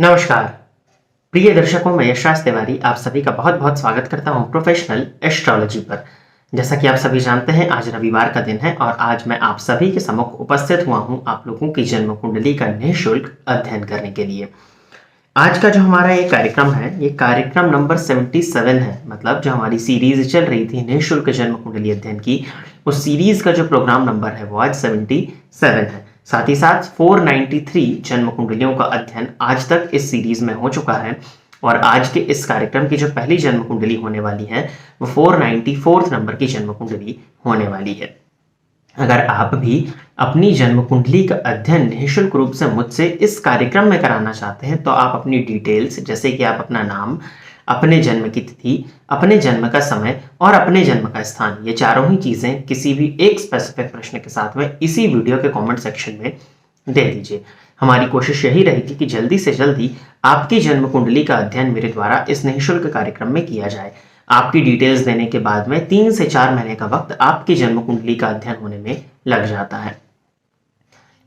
नमस्कार प्रिय दर्शकों, मैं यशराज तिवारी आप सभी का बहुत बहुत स्वागत करता हूं प्रोफेशनल एस्ट्रोलॉजी पर। जैसा कि आप सभी जानते हैं, आज रविवार का दिन है और आज मैं आप सभी के सम्मुख उपस्थित हुआ हूं आप लोगों की जन्म कुंडली का निःशुल्क अध्ययन करने के लिए। आज का जो हमारा ये कार्यक्रम है, ये कार्यक्रम नंबर 77 है। मतलब जो हमारी सीरीज चल रही थी निःशुल्क जन्म कुंडली अध्ययन की, उस सीरीज का जो प्रोग्राम नंबर है वो आज 77 है। साथ ही साथ 493 जन्म कुंडलियों का अध्ययन आज तक इस सीरीज में हो चुका है और आज के इस कार्यक्रम की जो पहली जन्म कुंडली होने वाली है वो 494 नंबर की जन्म कुंडली होने वाली है। अगर आप भी अपनी जन्म कुंडली का अध्ययन निःशुल्क रूप से मुझसे इस कार्यक्रम में कराना चाहते हैं तो आप अपनी डिटेल्स, जैसे कि आप अपना नाम, अपने जन्म की तिथि, अपने जन्म का समय और अपने जन्म का स्थान, ये चारों ही चीजें किसी भी एक स्पेसिफिक प्रश्न के साथ में इसी वीडियो के कमेंट सेक्शन में दे दीजिए। हमारी कोशिश यही रहेगी कि जल्दी से जल्दी आपकी जन्म कुंडली का अध्ययन मेरे द्वारा इस निःशुल्क कार्यक्रम में किया जाए। आपकी डिटेल्स देने के बाद में 3 से 4 महीने का वक्त आपकी जन्म कुंडली का अध्ययन होने में लग जाता है।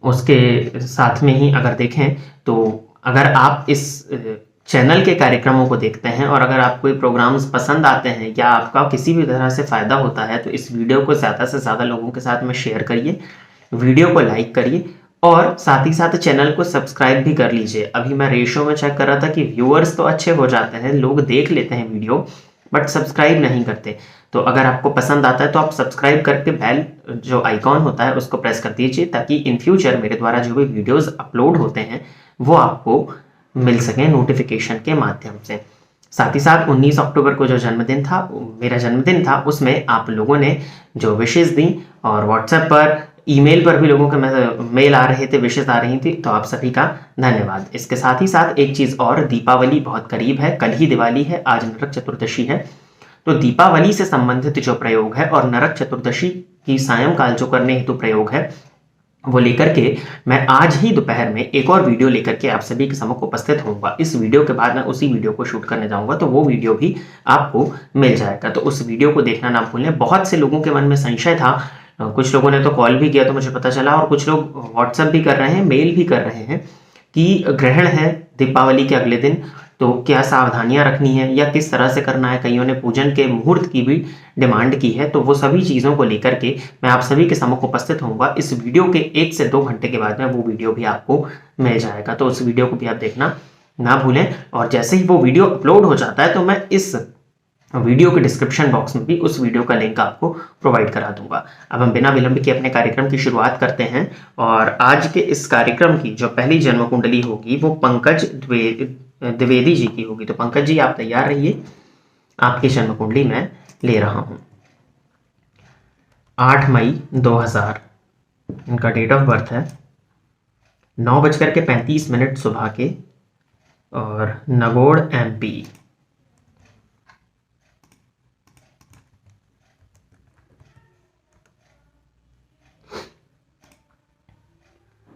उसके साथ में ही अगर देखें तो अगर आप इस चैनल के कार्यक्रमों को देखते हैं और अगर आपको ये प्रोग्राम्स पसंद आते हैं या आपका किसी भी तरह से फ़ायदा होता है तो इस वीडियो को ज़्यादा से ज़्यादा लोगों के साथ में शेयर करिए, वीडियो को लाइक करिए और साथ ही साथ चैनल को सब्सक्राइब भी कर लीजिए। अभी मैं रेशो में चेक कर रहा था कि व्यूअर्स तो अच्छे हो जाते हैं, लोग देख लेते हैं वीडियो बट सब्सक्राइब नहीं करते। तो अगर आपको पसंद आता है तो आप सब्सक्राइब करके बेल जो आइकॉन होता है उसको प्रेस कर दीजिए ताकि इन फ्यूचर मेरे द्वारा जो भी वीडियोस अपलोड होते हैं वो आपको मिल सके नोटिफिकेशन के माध्यम से। साथ ही साथ 19 अक्टूबर को जो जन्मदिन था, मेरा जन्मदिन था, उसमें आप लोगों ने जो विशेष दी और व्हाट्सएप पर, ईमेल पर भी लोगों के मेल आ रहे थे, विशेष आ रही थी, तो आप सभी का धन्यवाद। इसके साथ ही साथ एक चीज़ और, दीपावली बहुत करीब है, कल ही दिवाली है, आज नरक चतुर्दशी है। तो दीपावली से संबंधित जो प्रयोग है और नरक चतुर्दशी की सायंकाल जो करने हेतु प्रयोग है वो लेकर के मैं आज ही दोपहर में एक और वीडियो लेकर के आप सभी के सम्मुख उपस्थित होऊंगा। इस वीडियो के बाद मैं उसी वीडियो को शूट करने जाऊंगा तो वो वीडियो भी आपको मिल जाएगा, तो उस वीडियो को देखना ना भूलें। बहुत से लोगों के मन में संशय था, कुछ लोगों ने तो कॉल भी किया तो मुझे पता चला और कुछ लोग व्हाट्सएप भी कर रहे हैं, मेल भी कर रहे हैं कि ग्रहण है दीपावली के अगले दिन, तो क्या सावधानियां रखनी है या किस तरह से करना है। कईयों ने पूजन के मुहूर्त की भी डिमांड की है, तो वो सभी चीज़ों को लेकर के मैं आप सभी के सम्मुख उपस्थित होऊंगा। इस वीडियो के 1 से 2 घंटे के बाद में वो वीडियो भी आपको मिल जाएगा, तो उस वीडियो को भी आप देखना ना भूलें। और जैसे ही वो वीडियो अपलोड हो जाता है तो मैं इस वीडियो के डिस्क्रिप्शन बॉक्स में भी उस वीडियो का लिंक आपको प्रोवाइड करा दूंगा। अब हम बिना विलंब के अपने कार्यक्रम की शुरुआत करते हैं और आज के इस कार्यक्रम की जो पहली जन्म कुंडली होगी वो पंकज द्विवेदी जी की होगी। तो पंकज जी, आप तैयार रहिए, आपकी जन्म कुंडली मैं ले रहा हूं। 8 मई 2000 इनका डेट ऑफ बर्थ है, 9:35 सुबह के और नगौड़ MP।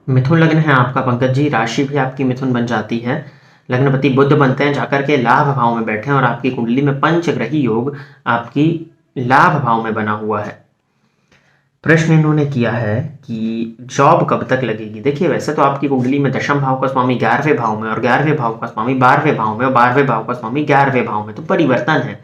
मिथुन लग्न है आपका पंकज जी, राशि भी आपकी मिथुन बन जाती है, लग्नपति बुध बनते हैं, जाकर के लाभ भाव में बैठे हैं और आपकी कुंडली में पंचग्रही योग आपकी लाभ भाव में बना हुआ है। प्रश्न इन्होंने किया है कि जॉब कब तक लगेगी। देखिए, वैसे तो आपकी कुंडली में दशम भाव का स्वामी 11वें भाव में और 11वें भाव का स्वामी 12वें भाव में और 12वें भाव का स्वामी 11वें भाव में, तो परिवर्तन है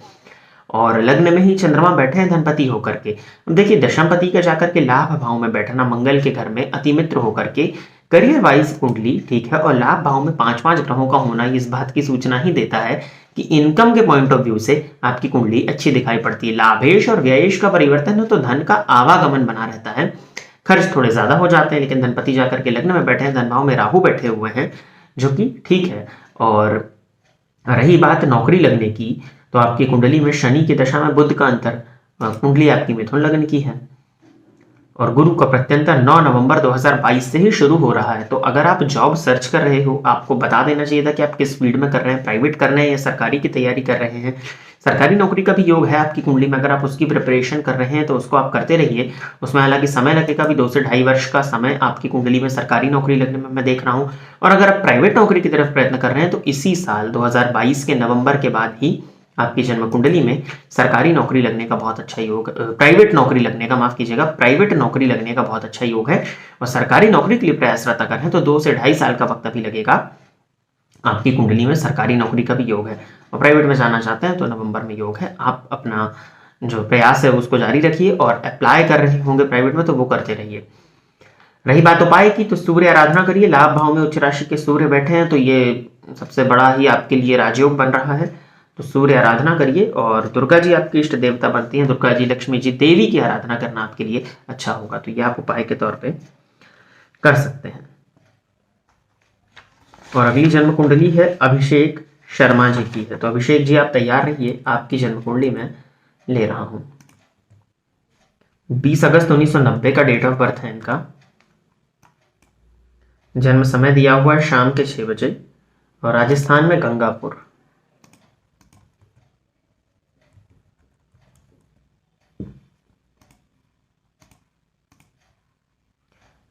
और लग्न में ही चंद्रमा बैठे हैं धनपति होकर के। देखिए, दशमपति का जाकर के लाभ भाव में बैठना, मंगल के घर में अतिमित्र होकर के, करियर वाइज कुंडली ठीक है और लाभ भाव में 5-5 ग्रहों का होना इस बात की सूचना ही देता है कि इनकम के पॉइंट ऑफ व्यू से आपकी कुंडली अच्छी दिखाई पड़ती है। लाभेश और व्ययेश का परिवर्तन हो तो धन का आवागमन बना रहता है, खर्च थोड़े ज्यादा हो जाते हैं, लेकिन धनपति जाकर के लग्न में बैठे हैं, धन भाव में राहु बैठे हुए हैं, जो कि ठीक है। और रही बात नौकरी लगने की, तो आपकी कुंडली में शनि की दशा में बुध का अंतर, कुंडली आपकी मिथुन लग्न की है और गुरु का प्रत्यंतर 9 नवंबर 2022 से ही शुरू हो रहा है। तो अगर आप जॉब सर्च कर रहे हो, आपको बता देना चाहिए था कि आप किस फील्ड में कर रहे हैं, प्राइवेट कर रहे हैं या सरकारी की तैयारी कर रहे हैं। सरकारी नौकरी का भी योग है आपकी कुंडली में, अगर आप उसकी प्रिपरेशन कर रहे हैं तो उसको आप करते रहिए। उसमें हालांकि समय लगेगा भी, 2 से 2.5 वर्ष का समय आपकी कुंडली में सरकारी नौकरी लगने में मैं देख रहा हूँ। और अगर आप प्राइवेट नौकरी की तरफ प्रयत्न कर रहे हैं तो इसी साल 2022 के नवंबर के बाद ही आपकी जन्म कुंडली में सरकारी नौकरी लगने का बहुत अच्छा योग, प्राइवेट नौकरी लगने का, माफ कीजिएगा, प्राइवेट नौकरी लगने का बहुत अच्छा योग है। और सरकारी नौकरी के लिए प्रयासरत अगर है तो 2 से 2.5 साल का वक्त अभी लगेगा आपकी कुंडली में सरकारी नौकरी का भी योग है और प्राइवेट में जाना चाहते हैं तो नवंबर में योग है। आप अपना जो प्रयास है उसको जारी रखिए और अप्लाई कर रहे होंगे प्राइवेट में तो वो करते रहिए। रही बात उपाय की, तो सूर्य आराधना करिए। लाभ भाव में उच्च राशि के सूर्य बैठे हैं तो ये सबसे बड़ा ही आपके लिए राजयोग बन रहा है, तो सूर्य आराधना करिए। और दुर्गा जी आपकी इष्ट देवता बनती हैं, दुर्गा जी, लक्ष्मी जी, देवी की आराधना करना आपके लिए अच्छा होगा, तो ये आप उपाय के तौर पे कर सकते हैं। और अगली जन्म कुंडली है अभिषेक शर्मा जी की है, तो अभिषेक जी आप तैयार रहिए, आपकी जन्म कुंडली में ले रहा हूं। 20 अगस्त 1990 का डेट ऑफ बर्थ है इनका। जन्म समय दिया हुआ है शाम के 6 बजे और राजस्थान में गंगापुर।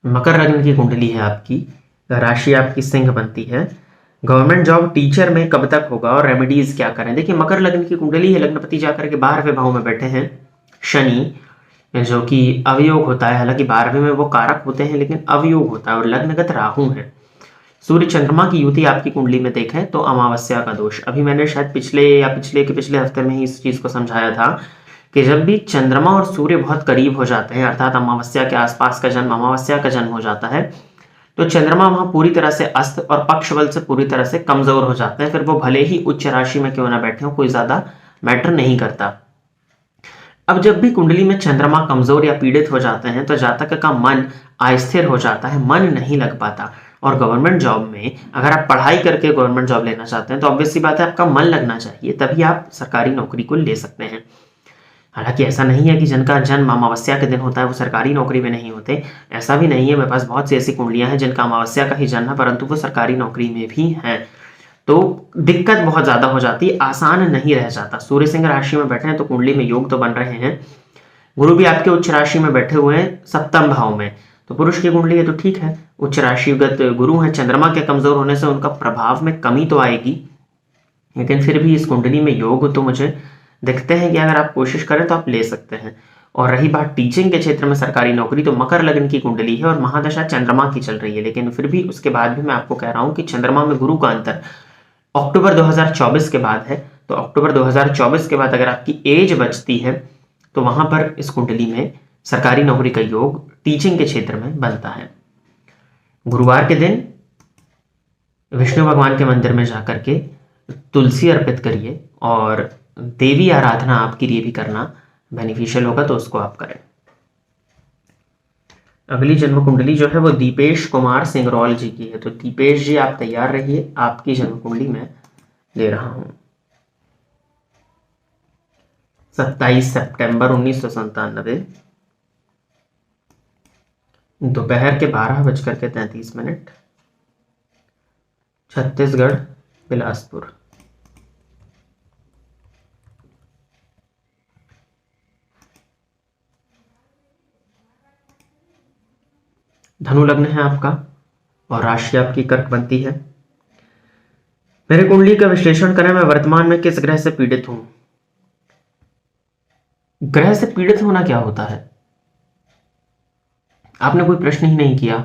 मकर लग्न की कुंडली है आपकी, राशि आपकी सिंह बनती है। गवर्नमेंट जॉब टीचर में कब तक होगा और रेमेडीज क्या करें? देखिए, मकर लग्न की कुंडली है, लग्नपति जाकर के 12वें भाव में बैठे हैं शनि, जो कि अवयोग होता है। हालांकि 12वें में वो कारक होते हैं लेकिन अवयोग होता है और लग्नगत राहु है। सूर्य चंद्रमा की युति आपकी कुंडली में देखें तो अमावस्या का दोष, अभी मैंने शायद पिछले हफ्ते में ही इस चीज को समझाया था कि जब भी चंद्रमा और सूर्य बहुत करीब हो जाते हैं, अर्थात अमावस्या के आसपास का जन्म, अमावस्या का जन्म हो जाता है, तो चंद्रमा वहां पूरी तरह से अस्त और पक्ष बल से पूरी तरह से कमजोर हो जाते हैं। फिर वो भले ही उच्च राशि में क्यों ना बैठे हो, कोई ज्यादा मैटर नहीं करता। अब जब भी कुंडली में चंद्रमा कमजोर या पीड़ित हो जाते हैं तो जातक का मन अस्थिर हो जाता है, मन नहीं लग पाता। और गवर्नमेंट जॉब में अगर आप पढ़ाई करके गवर्नमेंट जॉब लेना चाहते हैं तो ऑब्वियस सी बात है आपका मन लगना चाहिए, तभी आप सरकारी नौकरी को ले सकते हैं। हालांकि ऐसा नहीं है कि जिनका जन्म अमावस्या के दिन होता है वो सरकारी नौकरी में नहीं होते, ऐसा भी नहीं है। मेरे पास बहुत सी ऐसी कुंडलियां हैं जिनका अमावस्या का ही जन्म है परंतु वो सरकारी नौकरी में भी हैं, तो दिक्कत बहुत ज्यादा हो जाती है, आसान नहीं रह जाता। सूर्य सिंह राशि में बैठे हैं तो कुंडली में योग तो बन रहे हैं। गुरु भी आपके उच्च राशि में बैठे हुए हैं 7वें भाव में, तो पुरुष की कुंडली है तो ठीक है, उच्च राशिगत गुरु है। चंद्रमा के कमजोर होने से उनका प्रभाव में कमी तो आएगी, लेकिन फिर भी इस कुंडली में योग तो मुझे दिखते हैं कि अगर आप कोशिश करें तो आप ले सकते हैं। और रही बात टीचिंग के क्षेत्र में सरकारी नौकरी, तो मकर लग्न की कुंडली है और महादशा चंद्रमा की चल रही है, लेकिन फिर भी उसके बाद भी मैं आपको कह रहा हूं कि चंद्रमा में गुरु का अंतर अक्टूबर 2024 के बाद है, तो अक्टूबर 2024 के बाद अगर आपकी एज बचती है तो वहां पर इस कुंडली में सरकारी नौकरी का योग टीचिंग के क्षेत्र में बनता है। गुरुवार के दिन विष्णु भगवान के मंदिर में जाकर के तुलसी अर्पित करिए और देवी आराधना आपके लिए भी करना बेनिफिशियल होगा, तो उसको आप करें। अगली जन्म कुंडली जो है वो दीपेश कुमार सिंगरौल जी की है, तो दीपेश जी आप तैयार रहिए, आपकी जन्म कुंडली में ले रहा हूं। 27 सितंबर 1997 दोपहर के 12:33, छत्तीसगढ़ बिलासपुर। धनु लग्न है आपका और राशि आपकी कर्क बनती है। मेरे कुंडली का विश्लेषण करें, मैं वर्तमान में किस ग्रह से पीड़ित हूं। ग्रह से पीड़ित होना क्या होता है, आपने कोई प्रश्न ही नहीं किया।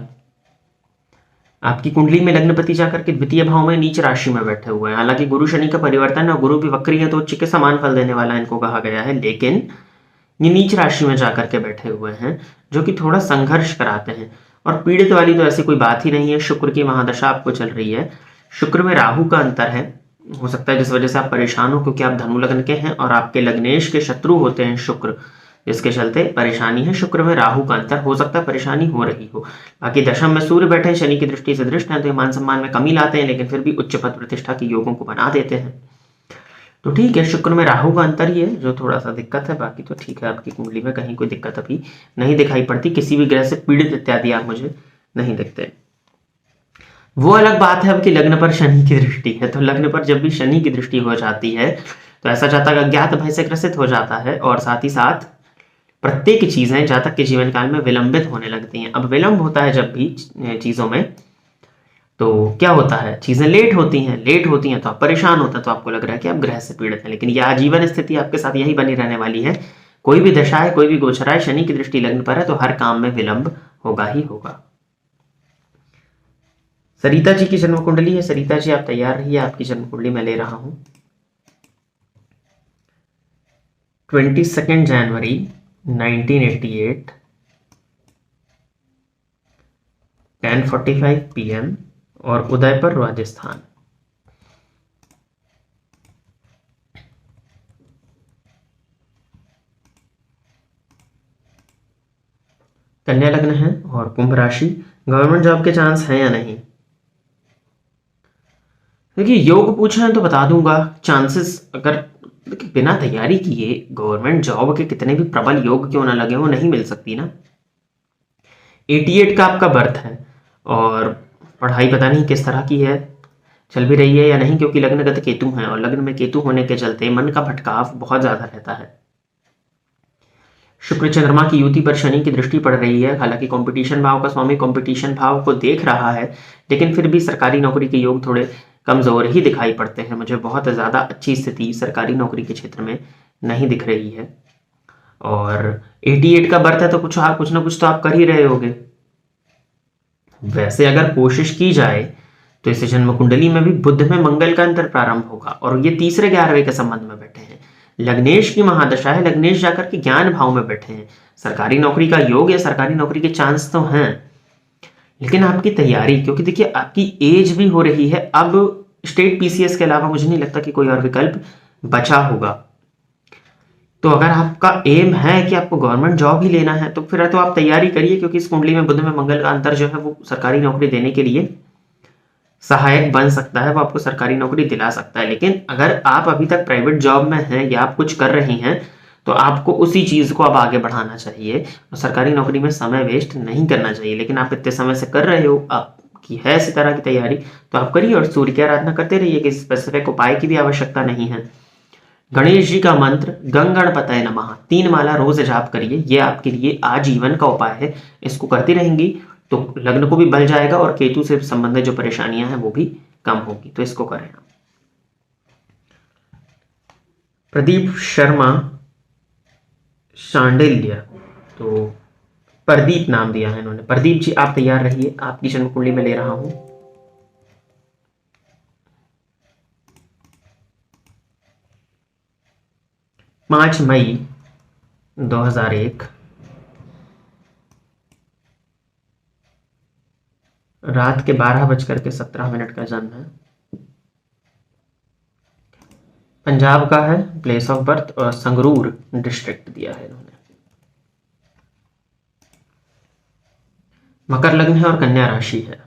आपकी कुंडली में लग्नपति जाकर के द्वितीय भाव में नीच राशि में बैठे हुए हैं। हालांकि गुरु शनि का परिवर्तन है और गुरु भी वक्री है तो उच्च के समान फल देने वाला इनको कहा गया है, लेकिन ये नीच राशि में जाकर के बैठे हुए हैं जो कि थोड़ा संघर्ष कराते हैं। और पीड़ित वाली तो ऐसी कोई बात ही नहीं है। शुक्र की महादशा आपको चल रही है, शुक्र में राहु का अंतर है, हो सकता है जिस वजह से आप परेशान हो, क्योंकि आप धनु लग्न के हैं और आपके लग्नेश के शत्रु होते हैं शुक्र, जिसके चलते परेशानी है। शुक्र में राहु का अंतर, हो सकता है परेशानी हो रही हो। बाकी दशम में सूर्य बैठे शनि की दृष्टि से दृष्ट है तो मान सम्मान में कमी लाते हैं, लेकिन फिर भी उच्च पद प्रतिष्ठा के योगों को बना देते हैं, तो ठीक है। शुक्र में राहु का अंतर ही है जो थोड़ा सा दिक्कत है, बाकी तो ठीक है। आपकी कुंडली में कहीं कोई दिक्कत अभी नहीं दिखाई पड़ती, किसी भी ग्रह से पीड़ित इत्यादि आप मुझे नहीं दिखते। वो अलग बात है अब कि लग्न पर शनि की दृष्टि है, तो लग्न पर जब भी शनि की दृष्टि हो जाती है तो ऐसा जातक अज्ञात भय से ग्रसित हो जाता है और साथ ही साथ प्रत्येक चीजें जातक के जीवन काल में विलंबित होने लगती हैं। अब विलंब होता है जब भी चीजों में, तो क्या होता है, चीजें लेट होती हैं तो आप परेशान होते हैं, तो आपको लग रहा है कि आप ग्रह से पीड़ित हैं, लेकिन यह आजीवन स्थिति आपके साथ यही बनी रहने वाली है। कोई भी दशा है, कोई भी गोचर है, शनि की दृष्टि लग्न पर है तो हर काम में विलंब होगा ही होगा। सरिता जी की जन्म कुंडली है। सरिता जी आप तैयार रहिए, आपकी जन्म कुंडली मैं ले रहा हूं। 22 जनवरी 1988, 10:45 PM और उदयपुर, राजस्थान। कन्या लग्न है और कुंभ राशि। गवर्नमेंट जॉब के चांस हैं या नहीं? देखिए, योग पूछा है तो बता दूंगा। चांसेस अगर देखिए बिना तैयारी किए गवर्नमेंट जॉब के कितने भी प्रबल योग क्यों ना लगे, वो नहीं मिल सकती ना। 88 का आपका बर्थ है और पढ़ाई पता नहीं किस तरह की है, चल भी रही है या नहीं, क्योंकि लग्नगत केतु है और लग्न में केतु होने के चलते मन का भटकाव बहुत ज्यादा रहता है। शुक्र चंद्रमा की युति पर शनि की दृष्टि पड़ रही है। हालांकि कंपटीशन भाव का स्वामी कंपटीशन भाव को देख रहा है, लेकिन फिर भी सरकारी नौकरी के योग थोड़े कमजोर ही दिखाई पड़ते हैं। मुझे बहुत ज्यादा अच्छी स्थिति सरकारी नौकरी के क्षेत्र में नहीं दिख रही है। और 88 का बर्थ है तो कुछ ना कुछ तो आप कर ही रहे होगे। वैसे अगर कोशिश की जाए तो इस जन्म कुंडली में भी बुध में मंगल का अंतर प्रारंभ होगा और ये तीसरे 11वें के संबंध में बैठे हैं। लग्नेश की महादशा है, लग्नेश जाकर के ज्ञान भाव में बैठे हैं। सरकारी नौकरी का योग या सरकारी नौकरी के चांस तो हैं, लेकिन आपकी तैयारी, क्योंकि देखिए आपकी एज भी हो रही है, अब स्टेट पीसीएस के अलावा मुझे नहीं लगता कि कोई और विकल्प बचा होगा। तो अगर आपका एम है कि आपको गवर्नमेंट जॉब ही लेना है तो फिर तो आप तैयारी करिए, क्योंकि इस कुंडली में बुध में मंगल का अंतर जो है वो सरकारी नौकरी देने के लिए सहायक बन सकता है, वो आपको सरकारी नौकरी दिला सकता है। लेकिन अगर आप अभी तक प्राइवेट जॉब में हैं या आप कुछ कर रही हैं तो आपको उसी चीज को अब आगे बढ़ाना चाहिए और सरकारी नौकरी में समय वेस्ट नहीं करना चाहिए। लेकिन आप इतने समय से कर रहे हो, आपकी है इसी तरह की तैयारी, तो आप करिए और सूर्य की आराधना करते रहिए। कि स्पेसिफिक उपाय की भी आवश्यकता नहीं है। गणेश जी का मंत्र गंगणपतये नमः 3 माला रोज जाप करिए, ये आपके लिए आजीवन का उपाय है। इसको करती रहेंगी तो लग्न को भी बल जाएगा और केतु से संबंधित जो परेशानियां हैं वो भी कम होगी। तो इसको करें। प्रदीप शर्मा शांडिल्य, तो प्रदीप नाम दिया है इन्होंने। प्रदीप जी आप तैयार रहिए, आपकी जन्म कुंडली में ले रहा हूं। पांच मई 2001, रात के 12:17 का जन्म है। पंजाब का है, प्लेस ऑफ बर्थ और संगरूर डिस्ट्रिक्ट दिया है इन्होंने। मकर लग्न है और कन्या राशि है।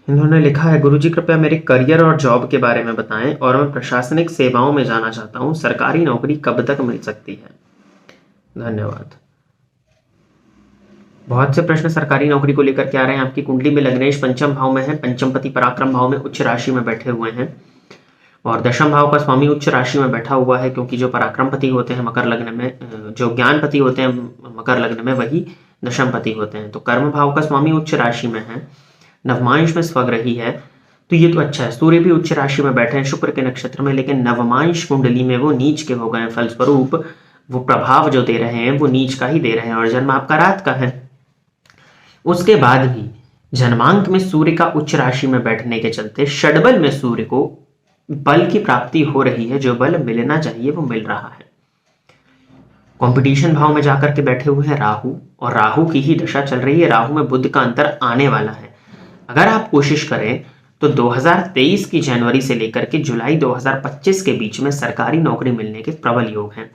इन्होंने लिखा है, गुरुजी कृपया मेरे करियर और जॉब के बारे में बताएं और मैं प्रशासनिक सेवाओं में जाना चाहता हूं। सरकारी नौकरी कब तक मिल सकती है? धन्यवाद। बहुत से प्रश्न सरकारी नौकरी को लेकर के आ रहे हैं। आपकी कुंडली में लग्नेश पंचम भाव में है, पंचम पति पराक्रम भाव में उच्च राशि में बैठे हुए हैं और दशम भाव का स्वामी उच्च राशि में बैठा हुआ है, क्योंकि जो पराक्रम पति होते हैं मकर लग्न में, जो ज्ञान पति होते हैं मकर लग्न में, वही दशम पति होते हैं। तो कर्म भाव का स्वामी उच्च राशि में है, नवमांश में स्वग्रही है, तो ये तो अच्छा है। सूर्य भी उच्च राशि में बैठे हैं शुक्र के नक्षत्र में, लेकिन नवमांश कुंडली में वो नीच के हो गए हैं। फलस्वरूप वो प्रभाव जो दे रहे हैं वो नीच का ही दे रहे हैं और जन्म आपका रात का है। उसके बाद भी जन्मांक में सूर्य का उच्च राशि में बैठने के चलते षडबल में सूर्य को बल की प्राप्ति हो रही है। जो बल मिलना चाहिए वो मिल रहा है। कंपटीशन भाव में जाकर के बैठे हुए हैं राहु और राहु की ही दशा चल रही है। राहु में बुध का अंतर आने वाला है। अगर आप कोशिश करें तो 2023 की जनवरी से लेकर के जुलाई 2025 के बीच में सरकारी नौकरी मिलने के प्रबल योग हैं,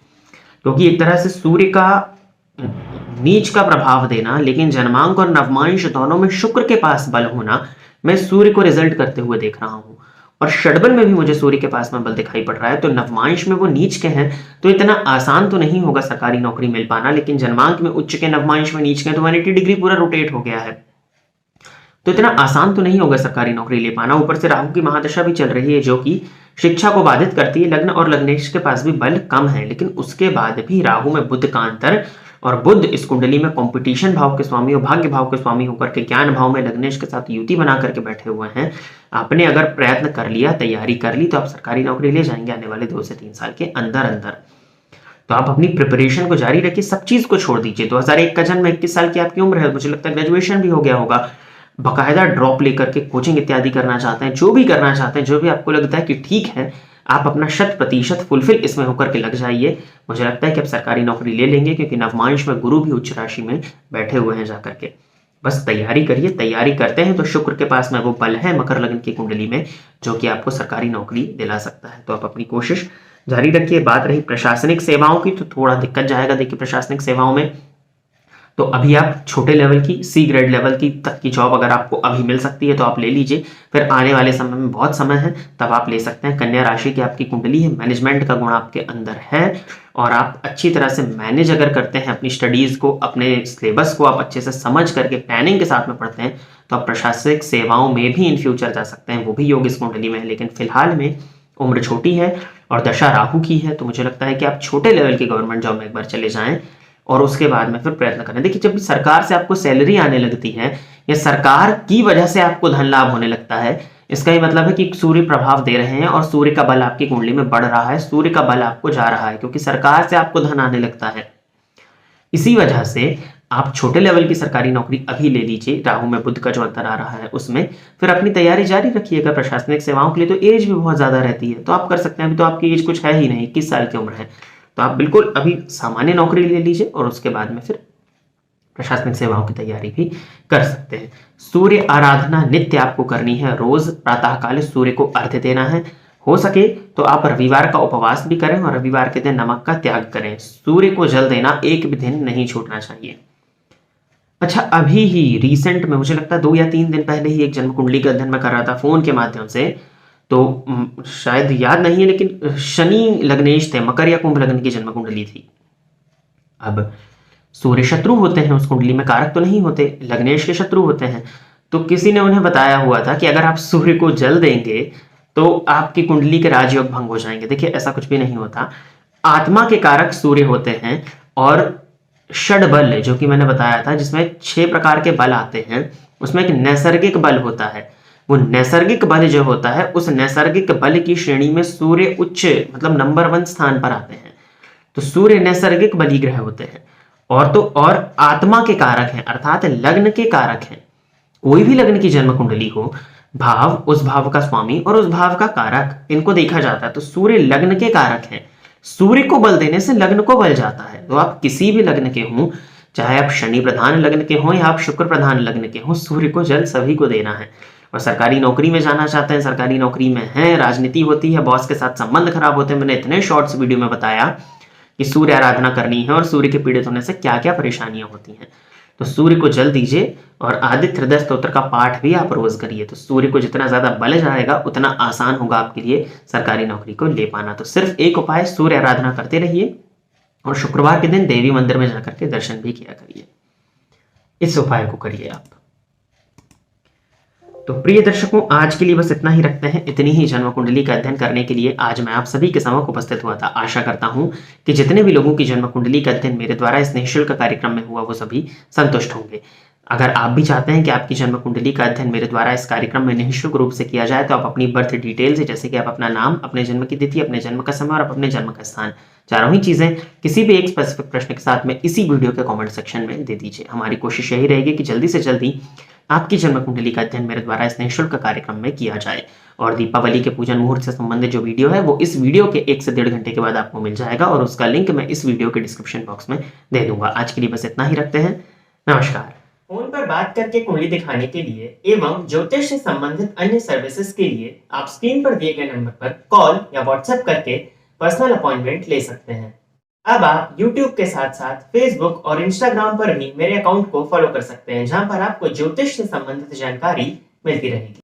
क्योंकि एक तरह से सूर्य का नीच का प्रभाव देना, लेकिन जन्मांक और नवमांश दोनों में शुक्र के पास बल होना, मैं सूर्य को रिजल्ट करते हुए देख रहा हूं। और षडबल में भी मुझे सूर्य के पास में बल दिखाई पड़ रहा है। तो नवमांश में वो नीच के हैं, तो इतना आसान तो नहीं होगा सरकारी नौकरी मिल पाना। लेकिन जन्मांक में उच्च के, नवमांश में नीच के, तो 180 डिग्री पूरा रोटेट हो गया है, तो इतना आसान तो नहीं होगा सरकारी नौकरी ले पाना। ऊपर से राहु की महादशा भी चल रही है जो कि शिक्षा को बाधित करती है। लग्न और लग्नेश के पास भी बल कम है, लेकिन उसके बाद भी राहु में बुध का अंतर, और बुध इस कुंडली में कंपटीशन भाव के स्वामी और भाग्य भाव के स्वामी होकर के ज्ञान भाव में लग्नेश के साथ युति बना करके बैठे हुए हैं। आपने अगर प्रयत्न कर लिया, तैयारी कर ली, तो आप सरकारी नौकरी ले जाएंगे आने वाले 2 से 3 साल के अंदर अंदर। तो आप अपनी प्रिपरेशन को जारी रखिए, सब चीज को छोड़ दीजिए। 2001 का जन्म, 21 साल की आपकी उम्र है, मुझे लगता है ग्रेजुएशन भी हो गया होगा। बाकायदा ड्रॉप लेकर के कोचिंग इत्यादि करना चाहते हैं, जो भी करना चाहते हैं, जो भी आपको लगता है कि ठीक है, आप अपना 100% फुलफिल इसमें होकर के लग जाइए। मुझे लगता है कि आप सरकारी नौकरी ले लेंगे, क्योंकि नवमांश में गुरु भी उच्च राशि में बैठे हुए हैं जाकर के। बस तैयारी करिए, तैयारी करते हैं तो शुक्र के पास में वो बल है मकर लग्न की कुंडली में, जो कि आपको सरकारी नौकरी दिला सकता है। तो आप अपनी कोशिश जारी रखिए। बात रही प्रशासनिक सेवाओं की, तो थोड़ा दिक्कत जाएगा। देखिए, प्रशासनिक सेवाओं में तो अभी आप छोटे लेवल की, सी ग्रेड लेवल की तक की जॉब अगर आपको अभी मिल सकती है तो आप ले लीजिए। फिर आने वाले समय में बहुत समय है, तब आप ले सकते हैं। कन्या राशि की आपकी कुंडली है, मैनेजमेंट का गुण आपके अंदर है, और आप अच्छी तरह से मैनेज अगर करते हैं अपनी स्टडीज को, अपने सिलेबस को आप अच्छे से समझ करके प्लानिंग के साथ में पढ़ते हैं, तो आप प्रशासनिक सेवाओं में भी इन फ्यूचर जा सकते हैं। वो भी योग इस कुंडली में है, लेकिन फिलहाल में उम्र छोटी है और दशा राहु की है, तो मुझे लगता है कि आप छोटे लेवल की गवर्नमेंट जॉब में एक बार चले जाएं और उसके बाद में फिर प्रयत्न करें। देखिए, जब भी सरकार से आपको सैलरी आने लगती है या सरकार की वजह से आपको धन लाभ होने लगता है, इसका ये मतलब है कि सूर्य प्रभाव दे रहे हैं और सूर्य का बल आपकी कुंडली में बढ़ रहा है, सूर्य का बल आपको जा रहा है, क्योंकि सरकार से आपको धन आने लगता है। इसी वजह से आप छोटे लेवल की सरकारी नौकरी अभी ले लीजिए, राहु में बुध का जो अंतर आ रहा है उसमें। फिर अपनी तैयारी जारी रखिएगा। प्रशासनिक सेवाओं के लिए तो एज भी बहुत ज्यादा रहती है, तो आप कर सकते हैं। अभी तो आपकी एज कुछ है ही नहीं, 21 साल की उम्र है, तो आप बिल्कुल अभी सामान्य नौकरी ले लीजिए और उसके बाद में फिर प्रशासनिक सेवाओं की तैयारी भी कर सकते हैं। सूर्य आराधना नित्य आपको करनी है। रोज प्रातःकाल सूर्य को अर्घ्य देना है। हो सके तो आप रविवार का उपवास भी करें और रविवार के दिन नमक का त्याग करें। सूर्य को जल देना एक भी दिन नहीं छूटना चाहिए। अच्छा, अभी ही रिसेंट में, मुझे लगता है 2 या 3 दिन पहले ही एक जन्म कुंडली का अध्ययन मैं कर रहा था फोन के माध्यम से, तो शायद याद नहीं है, लेकिन शनि लग्नेश थे, मकर या कुंभ लग्न की जन्म कुंडली थी। अब सूर्य शत्रु होते हैं उस कुंडली में, कारक तो नहीं होते, लग्नेश के शत्रु होते हैं। तो किसी ने उन्हें बताया हुआ था कि अगर आप सूर्य को जल देंगे तो आपकी कुंडली के राजयोग भंग हो जाएंगे। देखिए, ऐसा कुछ भी नहीं होता। आत्मा के कारक सूर्य होते हैं, और षड बल जो कि मैंने बताया था, जिसमें 6 प्रकार के बल आते हैं, उसमें एक नैसर्गिक बल होता है। वो नैसर्गिक बल जो होता है, उस नैसर्गिक बल की श्रेणी में सूर्य उच्च, मतलब नंबर 1 स्थान पर आते हैं। तो सूर्य नैसर्गिक बली ग्रह होते हैं, और आत्मा के कारक हैं, अर्थात लग्न के कारक हैं। कोई भी लग्न की जन्म कुंडली हो, भाव, उस भाव का स्वामी और उस भाव का कारक, इनको देखा जाता है। तो सूर्य लग्न के कारक हैं। सूर्य को बल देने से लग्न को बल जाता है। तो आप किसी भी लग्न के हों, चाहे आप शनि प्रधान लग्न के हों या आप शुक्र प्रधान लग्न के हों, सूर्य को जल सभी को देना है। और सरकारी नौकरी में जाना चाहते हैं, सरकारी नौकरी में हैं, राजनीति होती है, बॉस के साथ संबंध खराब होते हैं, मैंने इतने शॉर्ट्स वीडियो में बताया कि सूर्य आराधना करनी है और सूर्य के पीड़ित होने से क्या क्या परेशानियां होती हैं। तो सूर्य को जल दीजिए, और आदित्य हृदय स्तोत्र का पाठ भी आप रोज करिए। तो सूर्य को जितना ज्यादा बल जाएगा उतना आसान होगा आपके लिए सरकारी नौकरी को ले पाना। तो सिर्फ एक उपाय, सूर्य आराधना करते रहिए और शुक्रवार के दिन देवी मंदिर में जाकर के दर्शन भी किया करिए। इस उपाय को करिए आप। तो प्रिय दर्शकों, आज के लिए बस इतना ही रखते हैं। इतनी ही जन्म कुंडली का अध्ययन करने के लिए आज मैं आप सभी के समक्ष उपस्थित हुआ था। आशा करता हूं कि जितने भी लोगों की जन्म कुंडली का अध्ययन मेरे द्वारा इस निःशुल्क कार्यक्रम में हुआ, वो सभी संतुष्ट होंगे। अगर आप भी चाहते हैं कि आपकी जन्म कुंडली का अध्ययन मेरे द्वारा इस कार्यक्रम में निःशुल्क रूप से किया जाए, तो आप अपनी बर्थ डिटेल्स, जैसे कि आप अपना नाम, अपने जन्म की तिथि, अपने जन्म का समय और अपने जन्म का स्थान, चारों ही चीजें किसी भी एक स्पेसिफिक प्रश्न के साथ में इसी वीडियो के कमेंट सेक्शन में दे दीजिए। हमारी कोशिश यही रहेगी कि जल्दी से जल्दी आपकी जन्म कुंडली का अध्ययन मेरे द्वारा इस निःशुल्क कार्यक्रम में किया जाए। और दीपावली के पूजन मुहूर्त से संबंधित जो वीडियो है, वो इस वीडियो के 1 से 1.5 घंटे के बाद आपको मिल जाएगा, और उसका लिंक मैं इस वीडियो के डिस्क्रिप्शन बॉक्स में दे दूंगा। आज के लिए बस इतना ही रखते हैं। नमस्कार। फोन पर बात करके कुंडली दिखाने के लिए एवं ज्योतिष से संबंधित अन्य सर्विसेज के लिए आप स्क्रीन पर दिए गए नंबर पर कॉल या व्हाट्सएप करके पर्सनल अपॉइंटमेंट ले सकते हैं। अब आप YouTube के साथ साथ Facebook और Instagram पर भी मेरे अकाउंट को फॉलो कर सकते हैं, जहां पर आपको ज्योतिष से संबंधित जानकारी मिलती रहेगी।